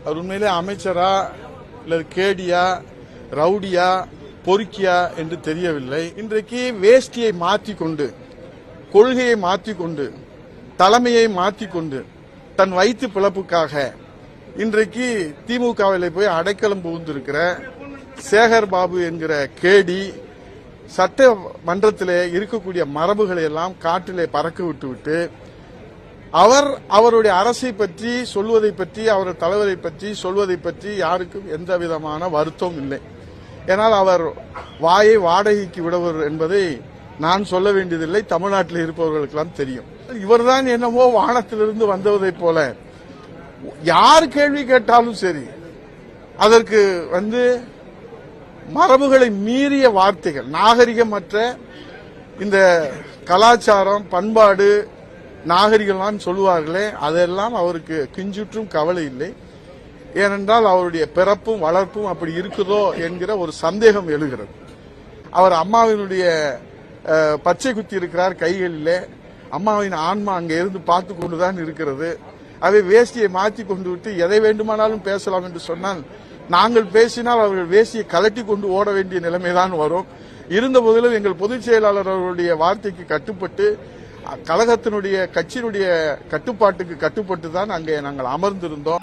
அவர் உண்மையிலே அமைச்சரா இல்ல கேடியா ரவுடியா பொறுக்கியா என்று தெரியவில்லை. இன்றைக்கு வேஷ்டியை மாற்றிக்கொண்டு, கொள்கையை மாற்றிக்கொண்டு, தலைமையை மாற்றிக்கொண்டு தன் வயிற்று பிளப்புக்காக இன்றைக்கு திமுகவில் போய் அடைக்கலம் புகுந்திருக்கிற சேகர் பாபு என்கிற கேடி சட்டமன்றத்திலே இருக்கக்கூடிய மரபுகளை எல்லாம் காட்டிலே பறக்க விட்டுவிட்டு அவருடைய அரசை பற்றி சொல்வதை பற்றி, அவர் தலைவரை பற்றி சொல்வதை பற்றி யாருக்கும் எந்த விதமான வருத்தம் இல்லை. ஏனால் அவர் வாயை வாடகைக்கு விடுவர் என்பதை நான் சொல்ல வேண்டியதில்லை, தமிழ்நாட்டில் இருப்பவர்களுக்கெல்லாம் தெரியும். இவர்தான் என்னவோ வானத்திலிருந்து வந்ததை போல யார் கேள்வி கேட்டாலும் சரி அதற்கு மரபுகளை மீறிய வார்த்தைகள், நாகரிகமற்ற இந்த கலாச்சாரம் பண்பாடு நாகரிகம்லாம் சொல்லுவார்களே, அதெல்லாம் அவருக்கு கிஞ்சுற்றும் கவலை இல்லை. ஏனென்றால் அவருடைய பிறப்பும் வளர்ப்பும் அப்படி இருக்குதோ என்கிற ஒரு சந்தேகம் எழுகிறது. அவர் அம்மாவினுடைய பச்சை குத்தி இருக்கிறார் கைகளிலே. அம்மாவின் ஆன்மா அங்கே இருந்து பார்த்து கொண்டுதான் இருக்கிறது. அதை வேஷ்டியை மாற்றி கொண்டு விட்டு எதை வேண்டுமானாலும் பேசலாம் என்று சொன்னால், நாங்கள் பேசினால் அவர்கள் வேஷ்டியை கலட்டி கொண்டு ஓட வேண்டிய நிலைமைதான் வரும். இருந்த போதிலும் எங்கள் பொதுச் செயலாளர் அவர்களுடைய வார்த்தைக்கு கட்டுப்பட்டு, கழகத்தினுடைய கட்சியினுடைய கட்டுப்பாட்டுக்கு கட்டுப்பட்டு தான் அங்கே நாங்கள் அமர்ந்திருந்தோம்.